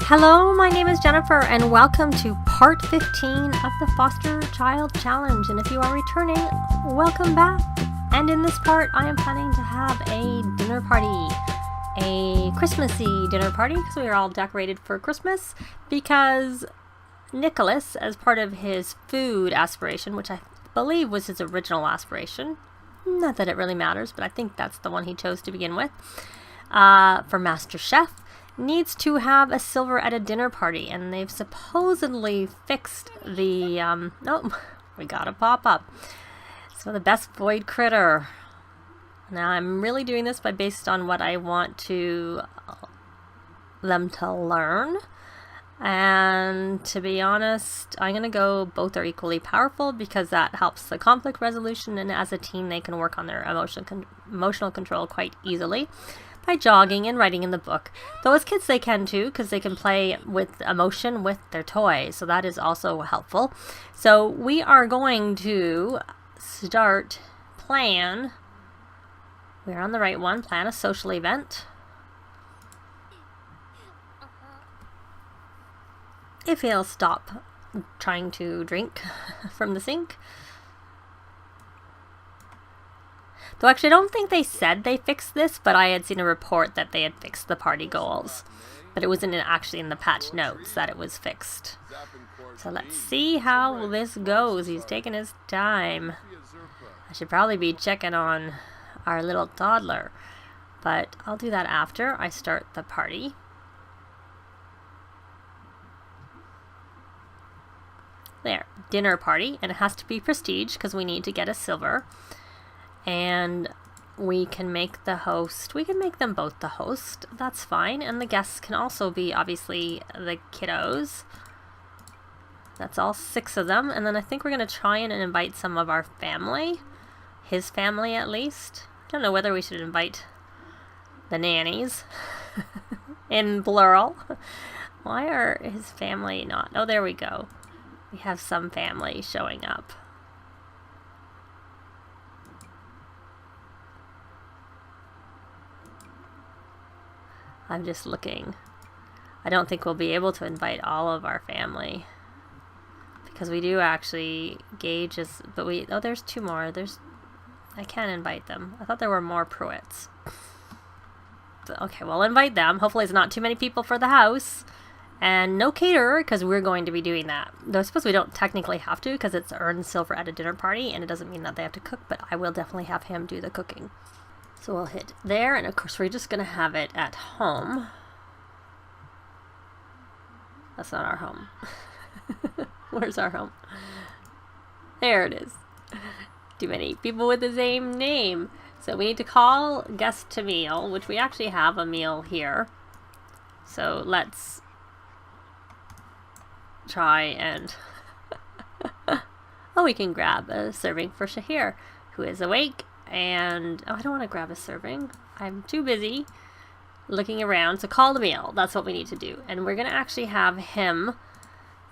Hello, my name is Jennifer, and welcome to part 15 of the Foster Child Challenge. And if you are returning, welcome back. And in this part, I am planning to have a dinner party, a Christmassy dinner party, because we are all decorated for Christmas, because Nicholas, as part of his food aspiration, which I believe was his original aspiration, not that it really matters, but I think that's the one he chose to begin with, for Master Chef, needs to have a silver at a dinner party, and they've supposedly fixed the, oh, we got a pop-up. So the best void critter. Now I'm really doing this based on what I want them to learn. And to be honest, I'm going to go both are equally powerful because that helps the conflict resolution, and as a team they can work on their emotional control quite easily by jogging and writing in the book. Though as kids they can too, because they can play with emotion with their toys, so that is also helpful. So we are going to plan, we're on the right one, plan a social event. If he'll stop trying to drink from the sink. Though actually I don't think they said they fixed this, but I had seen a report that they had fixed the party goals. But it wasn't actually in the patch notes that it was fixed. So let's see how this goes. He's taking his time. I should probably be checking on our little toddler, but I'll do that after I start the party. There, dinner party, and it has to be prestige because we need to get a silver. And we can make the host, we can make them both the host, that's fine. And the guests can also be obviously the kiddos. That's all 6 of them. And then I think we're going to try and invite some of our family, his family at least. I don't know whether we should invite the nannies in plural. Why are his family not? Oh, there we go. We have some family showing up. I'm just looking. I don't think we'll be able to invite all of our family because we do actually gauge as, but oh, there's 2 more. I can't invite them. I thought there were more Pruitts. But okay, we'll invite them. Hopefully it's not too many people for the house. And no caterer, because we're going to be doing that. Though I suppose we don't technically have to, because it's earned silver at a dinner party, and it doesn't mean that they have to cook, but I will definitely have him do the cooking. So we'll hit there, and of course we're just going to have it at home. That's not our home. Where's our home? There it is. Too many people with the same name. So we need to call guest to meal, which we actually have a meal here. So let's try and oh, we can grab a serving for Shahir, who is awake. And oh, I don't want to grab a serving. I'm too busy looking around. So call the meal. That's what we need to do. And we're going to actually have him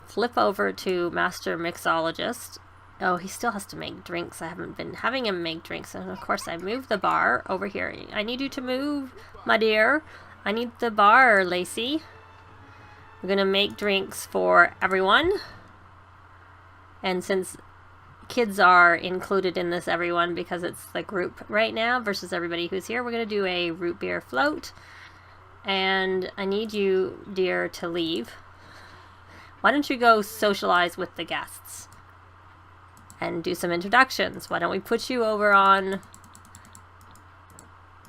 flip over to Master Mixologist. Oh, he still has to make drinks. I haven't been having him make drinks. And of course, I moved the bar over here. I need you to move, my dear. I need the bar, Lacey. We're going to make drinks for everyone. And since kids are included in this everyone because it's the group right now versus everybody who's here, we're going to do a root beer float. And I need you, dear, to leave. Why don't you go socialize with the guests and do some introductions? Why don't we put you over on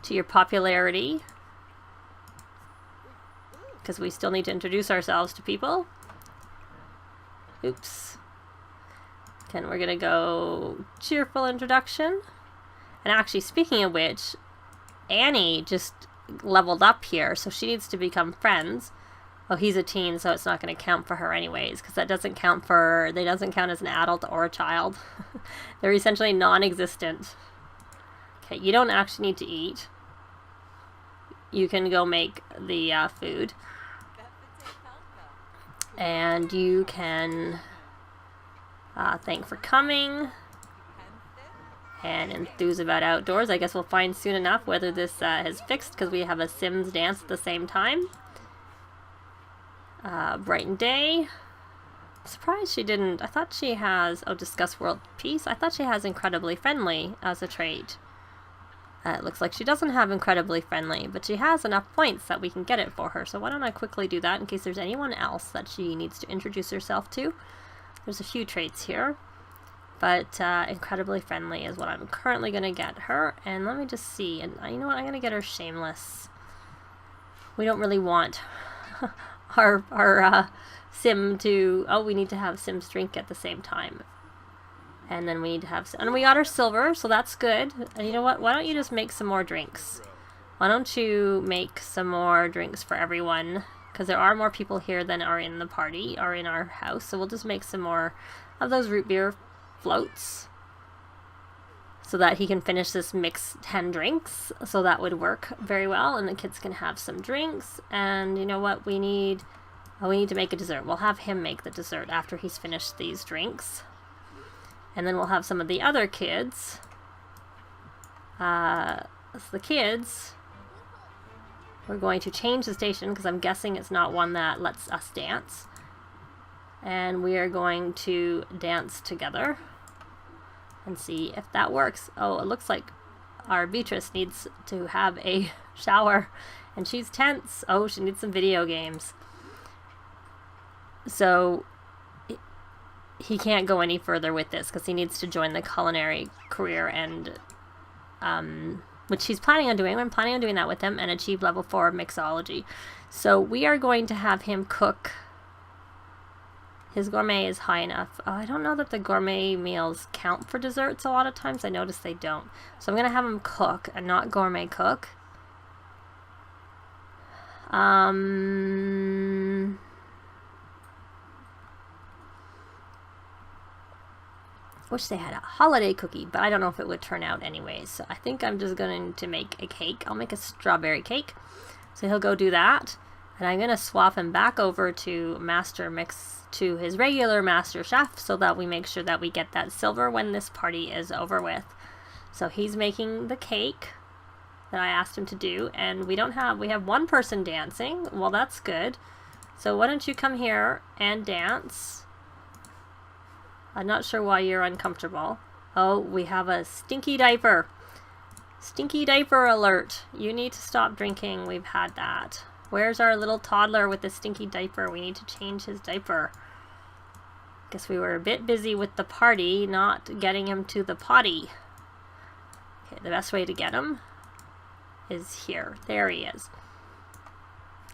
to your popularity, because we still need to introduce ourselves to people. Oops. And we're going to go cheerful introduction. And actually, speaking of which, Annie just leveled up here, so she needs to become friends. Oh, he's a teen, so it's not going to count for her anyways, because that doesn't count as an adult or a child. They're essentially non-existent. Okay, you don't actually need to eat. You can go make the food. And you can thank for coming and enthuse about outdoors. I guess we'll find soon enough whether this has fixed, because we have a Sims dance at the same time. Brighten Day. Surprised she didn't. I thought she has, oh, Discuss World Peace. I thought she has Incredibly Friendly as a trait. It looks like she doesn't have Incredibly Friendly, but she has enough points that we can get it for her. So why don't I quickly do that in case there's anyone else that she needs to introduce herself to. There's a few traits here, but Incredibly Friendly is what I'm currently going to get her. And let me just see. And you know what? I'm going to get her Shameless. We don't really want our sim to, oh, we need to have Sims drink at the same time. And then we need to have, and we got our silver, so that's good. And you know what? Why don't you just make some more drinks? Why don't you make some more drinks for everyone? Because there are more people here than are in the party, or in our house. So we'll just make some more of those root beer floats. So that he can finish this mix 10 drinks. So that would work very well. And the kids can have some drinks. And you know what? We need, oh, we need to make a dessert. We'll have him make the dessert after he's finished these drinks. And then we'll have some of the other kids. The kids, we're going to change the station because I'm guessing it's not one that lets us dance. And we are going to dance together and see if that works. Oh, it looks like our Beatrice needs to have a shower and she's tense. Oh, she needs some video games. So he can't go any further with this because he needs to join the culinary career, and which he's planning on doing. I'm planning on doing that with him and achieve level 4 mixology. So we are going to have him cook. His gourmet is high enough. Oh, I don't know that the gourmet meals count for desserts a lot of times. I notice they don't. So I'm going to have him cook and not gourmet cook. Wish they had a holiday cookie, but I don't know if it would turn out anyways. So I think I'm just going to make a cake. I'll make a strawberry cake. So he'll go do that. And I'm going to swap him back over to Master Mix, to his regular Master Chef, so that we make sure that we get that silver when this party is over with. So he's making the cake that I asked him to do. And we have one person dancing. Well, that's good. So why don't you come here and dance? I'm not sure why you're uncomfortable. Oh, we have a stinky diaper. Stinky diaper alert. You need to stop drinking. We've had that. Where's our little toddler with the stinky diaper? We need to change his diaper. Guess we were a bit busy with the party, not getting him to the potty. Okay, the best way to get him is here. There he is.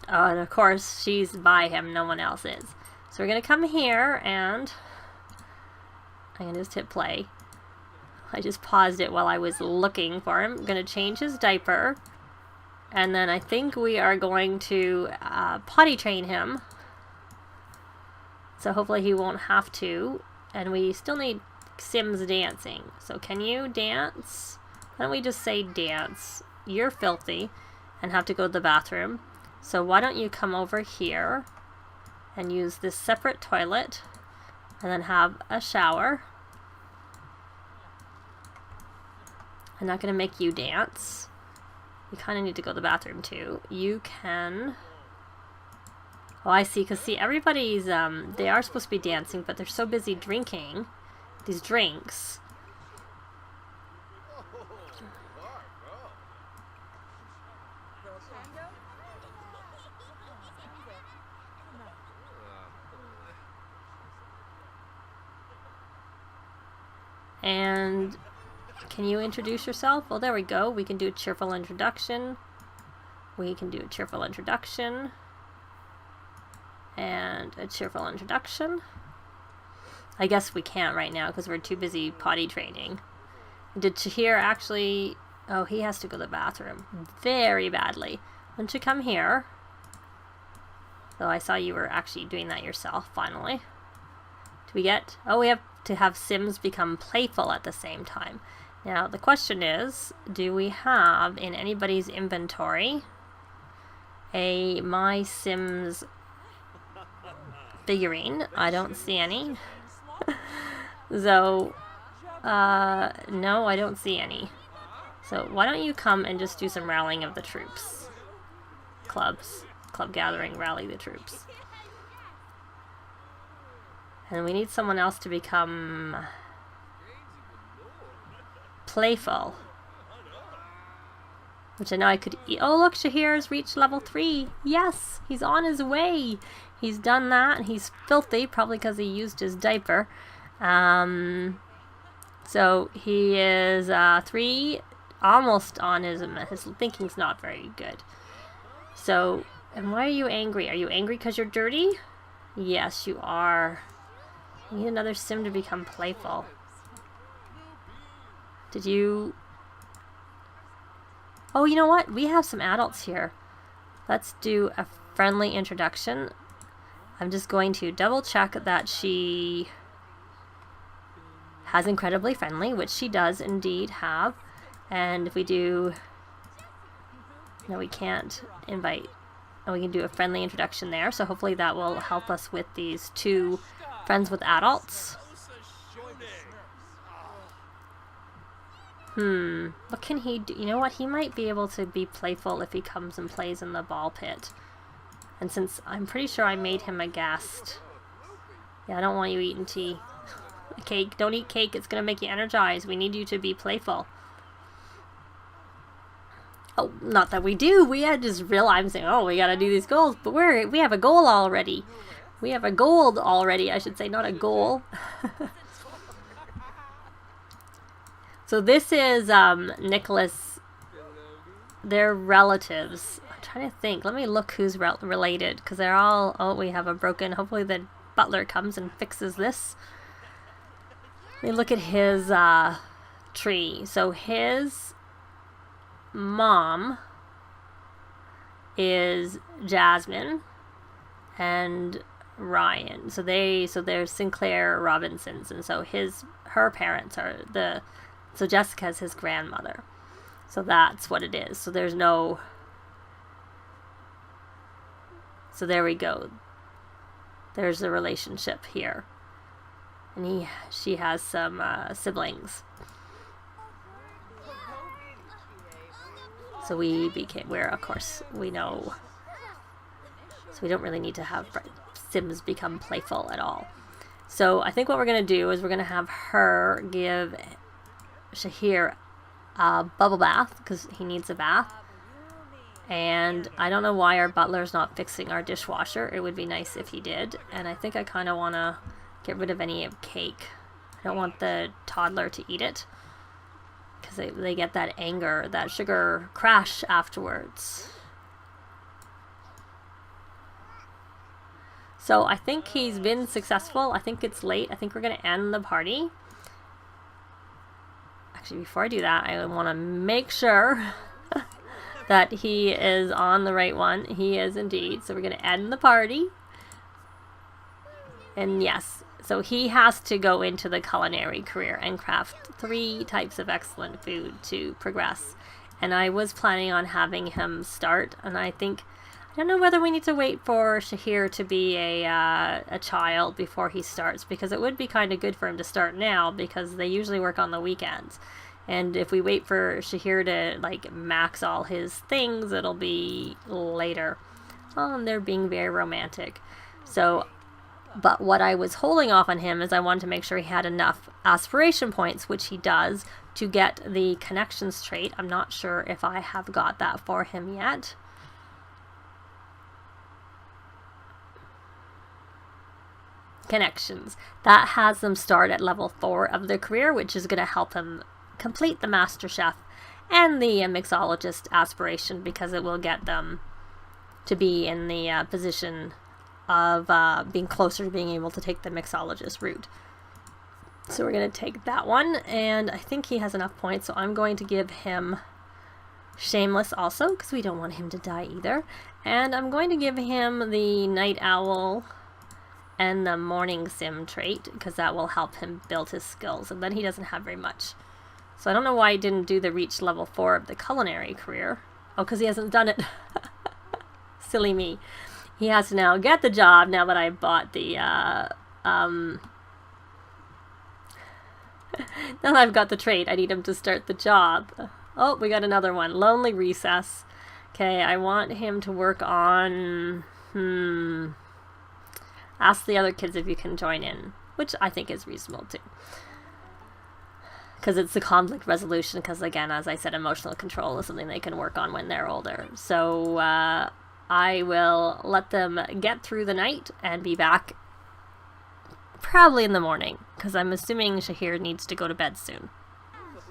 Oh, and of course, she's by him. No one else is. So we're going to come here and I can just hit play. I just paused it while I was looking for him. I'm going to change his diaper. And then I think we are going to potty train him. So hopefully he won't have to. And we still need Sims dancing. So can you dance? Why don't we just say dance? You're filthy and have to go to the bathroom. So why don't you come over here and use this separate toilet and then have a shower. I'm not going to make you dance. You kind of need to go to the bathroom too. You can... Oh, I see. Because see, everybody's, they are supposed to be dancing, but they're so busy drinking these drinks. And can you introduce yourself? Well, there we go. We can do a cheerful introduction. We can do a cheerful introduction. And a cheerful introduction. I guess we can't right now because we're too busy potty training. Did Shahir actually... Oh, he has to go to the bathroom very badly. Why don't you come here? Though I saw you were actually doing that yourself, finally. Do we get... Oh, we have to have Sims become playful at the same time. Now, the question is, do we have in anybody's inventory a My Sims figurine? I don't see any. So, no, I don't see any. So, why don't you come and just do some rallying of the troops? Club gathering, rally the troops. And we need someone else to become playful. Which I know I could eat. Oh, look, Shahir's reached level 3. Yes, he's on his way. He's done that. He's filthy, probably because he used his diaper. So he is 3, almost on his thinking's not very good. So, and why are you angry? Are you angry because you're dirty? Yes, you are. You need another sim to become playful. Did you... Oh, you know what? We have some adults here. Let's do a friendly introduction. I'm just going to double check that she has incredibly friendly, which she does indeed have. And if we do... No, we can't invite. And we can do a friendly introduction there. So hopefully that will help us with these 2 friends with adults. What can he do? You know what? He might be able to be playful if he comes and plays in the ball pit. And since I'm pretty sure I made him a guest. Yeah, I don't want you eating tea. Cake. Don't eat cake. It's going to make you energized. We need you to be playful. Oh, not that we do. We had just realized, I'm saying, oh, we got to do these goals. But we have a goal already. We have a goal already, I should say, not a goal. So this is Nicholas, their relatives. I'm trying to think. Let me look who's related, because they're all... Oh, we have a broken... Hopefully the butler comes and fixes this. Let me look at his tree. So his mom is Jasmine and Ryan. So they're Sinclair Robinsons, and so her parents are the... So Jessica's his grandmother. So that's what it is. So there's no... So there we go. There's the relationship here. And she has some siblings. So we're, of course, we know. So we don't really need to have Sims become playful at all. So I think what we're going to do is we're going to have her give Shahir a bubble bath, because he needs a bath. And I don't know why our butler's not fixing our dishwasher. It would be nice if he did. And I think I kind of want to get rid of any of cake. I don't want the toddler to eat it, because they get that anger, that sugar crash afterwards. So I think he's been successful. I think it's late. I think we're going to end the party. Actually, before I do that, I want to make sure that he is on the right one. He is indeed. So we're going to end the party. And yes, so he has to go into the culinary career and craft 3 types of excellent food to progress. And I was planning on having him start, and I don't know whether we need to wait for Shahir to be a child before he starts, because it would be kind of good for him to start now, because they usually work on the weekends. And if we wait for Shahir to like max all his things, it'll be later. Oh, and they're being very romantic. So, but what I was holding off on him is I wanted to make sure he had enough aspiration points, which he does, to get the connections trait. I'm not sure if I have got that for him yet. Connections. That has them start at level 4 of the career, which is going to help him complete the Master Chef and the mixologist aspiration, because it will get them to be in the position of being closer to being able to take the mixologist route. So we're going to take that one, and I think he has enough points, so I'm going to give him Shameless also, because we don't want him to die either. And I'm going to give him the Night Owl and the Morning Sim trait, because that will help him build his skills, and then he doesn't have very much. So I don't know why he didn't do the reach level 4 of the culinary career. Oh, because he hasn't done it. Silly me. He has to now get the job now that I bought the, now that I've got the trait, I need him to start the job. Oh, we got another one. Lonely Recess. Okay, I want him to work on, ask the other kids if you can join in, which I think is reasonable too. Because it's the conflict resolution, because again, as I said, emotional control is something they can work on when they're older. So I will let them get through the night and be back probably in the morning, because I'm assuming Shahir needs to go to bed soon.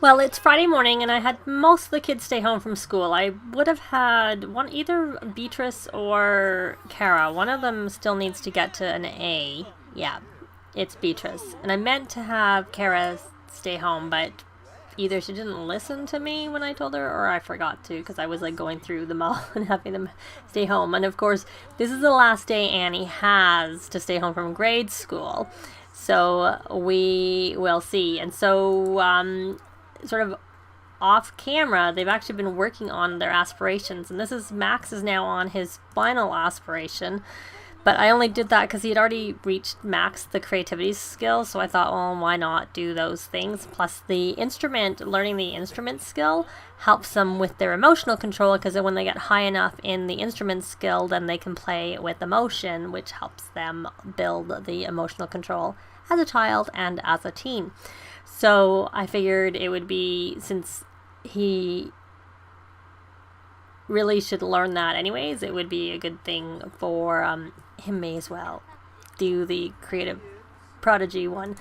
Well, it's Friday morning and I had most of the kids stay home from school. I would have had either Beatrice or Kara. One of them still needs to get to an A. Yeah, it's Beatrice. And I meant to have Kara stay home, but either she didn't listen to me when I told her, or I forgot to, because I was like going through the mall and having them stay home. And of course, this is the last day Annie has to stay home from grade school. So we will see. And so sort of off camera, they've actually been working on their aspirations, and this is Max is now on his final aspiration, but I only did that because he had already reached max the creativity skill, so I thought, well, why not do those things? Plus the instrument, learning the instrument skill helps them with their emotional control, because when they get high enough in the instrument skill, then they can play with emotion, which helps them build the emotional control as a child and as a teen. So I figured it would be, since he really should learn that anyways, it would be a good thing for him. May as well do the creative prodigy one.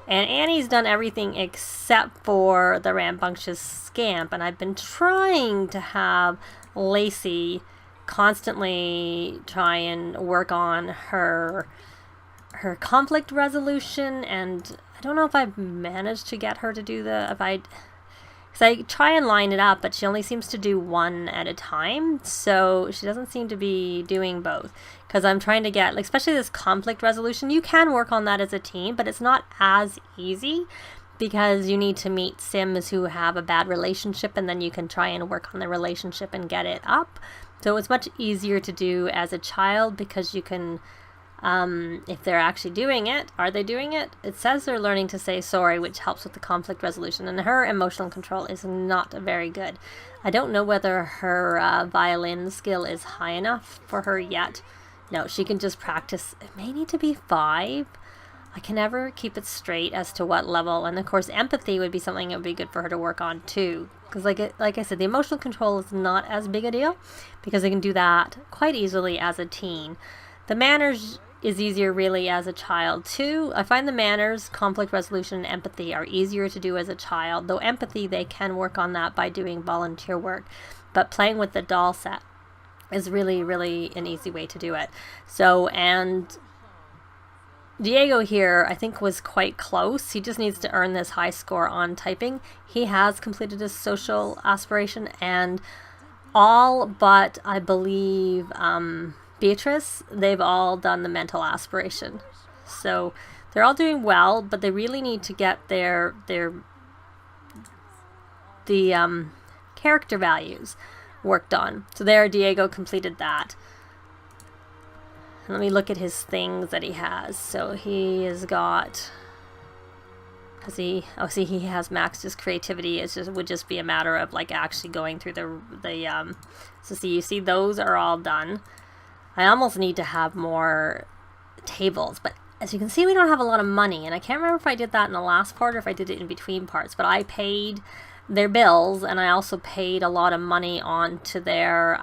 And Annie's done everything except for the rambunctious scamp, and I've been trying to have Lacey constantly try and work on her conflict resolution, and I don't know if I've managed to get her to do because I try and line it up, but she only seems to do one at a time, so she doesn't seem to be doing both. Because I'm trying to get, like, especially this conflict resolution, you can work on that as a team, but it's not as easy, because you need to meet Sims who have a bad relationship, and then you can try and work on the relationship and get it up. So it's much easier to do as a child, because you can, if they're actually doing it, are they doing it? It says they're learning to say sorry, which helps with the conflict resolution, and her emotional control is not very good. I don't know whether her violin skill is high enough for her yet. No, she can just practice. It may need to be 5. I can never keep it straight as to what level. And of course, empathy would be something that would be good for her to work on too. Because like I said, the emotional control is not as big a deal, because they can do that quite easily as a teen. The manners is easier really as a child too. I find the manners, conflict resolution, and empathy are easier to do as a child, though empathy, they can work on that by doing volunteer work. But playing with the doll set is really, really an easy way to do it. So, and Diego here, I think, was quite close. He just needs to earn this high score on typing. He has completed his social aspiration, and all but, I believe, Beatrice, they've all done the mental aspiration. So they're all doing well, but they really need to get the character values worked on. So there, Diego completed that. Let me look at his things that he has. So he has got, he has maxed his creativity. Would just be a matter of like actually going through so you see those are all done. I almost need to have more tables, but as you can see, we don't have a lot of money, and I can't remember if I did that in the last part or if I did it in between parts, but I paid their bills, and I also paid a lot of money onto their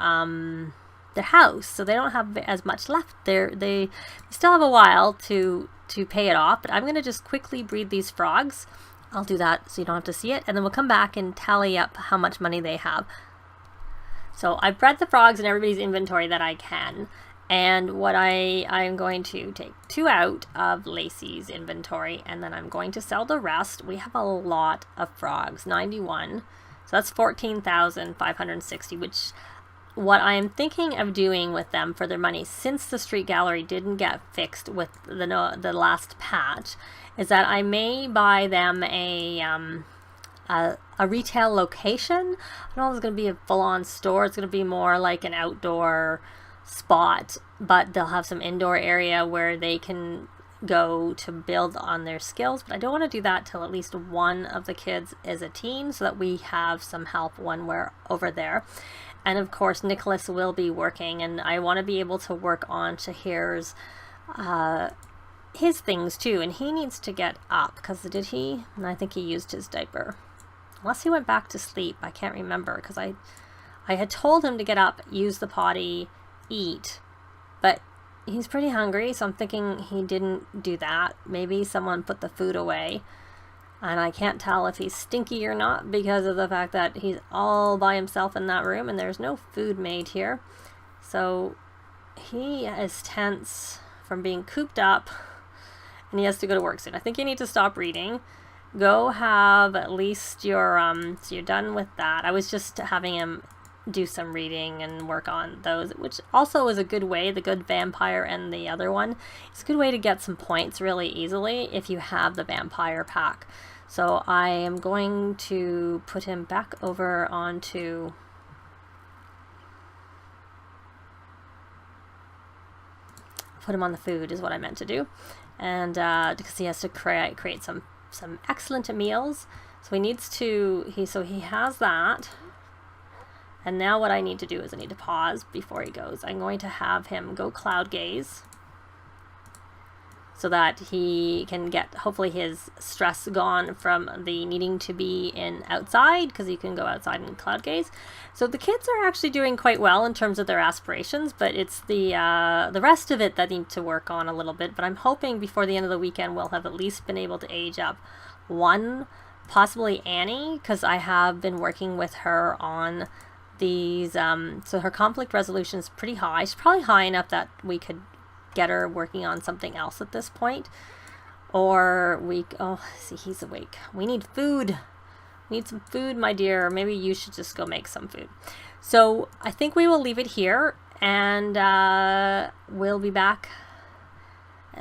house, so they don't have as much left. They still have a while to pay it off, but I'm going to just quickly breed these frogs. I'll do that so you don't have to see it, and then we'll come back and tally up how much money they have. So I've bred the frogs in everybody's inventory that I can, and what I'm going to take 2 out of Lacey's inventory, and then I'm going to sell the rest. We have a lot of frogs, 91, so that's 14,560, which what I'm thinking of doing with them for their money, since the street gallery didn't get fixed with the last patch, is that I may buy them a retail location. I don't know if it's going to be a full-on store. It's going to be more like an outdoor spot, but they'll have some indoor area where they can go to build on their skills. But I don't want to do that till at least one of the kids is a teen, so that we have some help when we're over there. And of course, Nicholas will be working, and I want to be able to work on Shahir's his things too, and he needs to get up, because did he? And I think he used his diaper. Unless he went back to sleep, I can't remember, because I had told him to get up, use the potty, eat, but he's pretty hungry, so I'm thinking he didn't do that. Maybe someone put the food away, and I can't tell if he's stinky or not because of the fact that he's all by himself in that room and there's no food made here. So he is tense from being cooped up, and he has to go to work soon. I think you need to stop reading. Go have at least your, so you're done with that. I was just having him do some reading and work on those, which also is a good way, the good vampire and the other one. It's a good way to get some points really easily if you have the vampire pack. So I am going to put him back over onto put him on the food is what I meant to do, and because he has to create some excellent meals, so he needs to he has that. And now what I need to do is I need to pause before he goes. I'm going to have him go cloud gaze so that he can get hopefully his stress gone from the needing to be in outside, because he can go outside and cloud gaze. So the kids are actually doing quite well in terms of their aspirations, but it's the rest of it that need to work on a little bit. But I'm hoping before the end of the weekend we'll have at least been able to age up one, possibly Annie, because I have been working with her on these, so her conflict resolution is pretty high. She's probably high enough that we could get her working on something else at this point. Or see, he's awake. We need food. We need some food, my dear. Maybe you should just go make some food. So I think we will leave it here, and we'll be back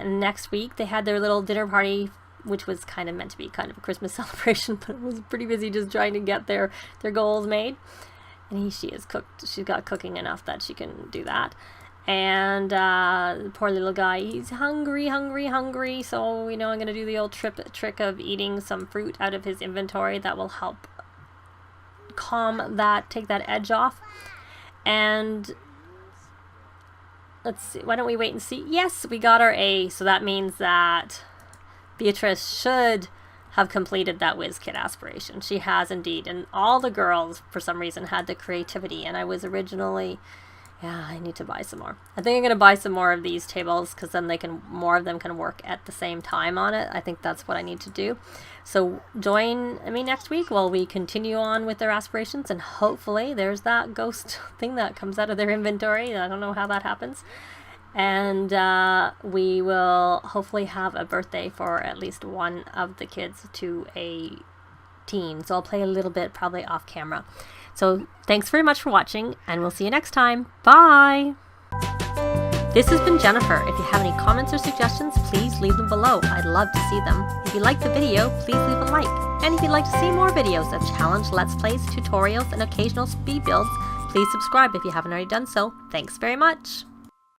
next week. They had their little dinner party, which was kind of meant to be kind of a Christmas celebration, but it was pretty busy just trying to get their goals made. And she is cooked. She's got cooking enough that she can do that. And the poor little guy, he's hungry. So, I'm going to do the old trick of eating some fruit out of his inventory. That will help calm that, take that edge off. And let's see. Why don't we wait and see? Yes, we got our A. So that means that Beatrice should have completed that whiz kid aspiration. She has indeed, and all the girls for some reason had the creativity, and I was originally, I need to buy some more. I think I'm going to buy some more of these tables, because then more of them can work at the same time on it. I think that's what I need to do. So join me next week while we continue on with their aspirations, and hopefully there's that ghost thing that comes out of their inventory. I don't know how that happens. And we will hopefully have a birthday for at least one of the kids to a teen. So I'll play a little bit probably off camera. So thanks very much for watching, and we'll see you next time. Bye! This has been Jennifer. If you have any comments or suggestions, please leave them below. I'd love to see them. If you like the video, please leave a like. And if you'd like to see more videos of challenge, let's plays, tutorials, and occasional speed builds, please subscribe if you haven't already done so. Thanks very much!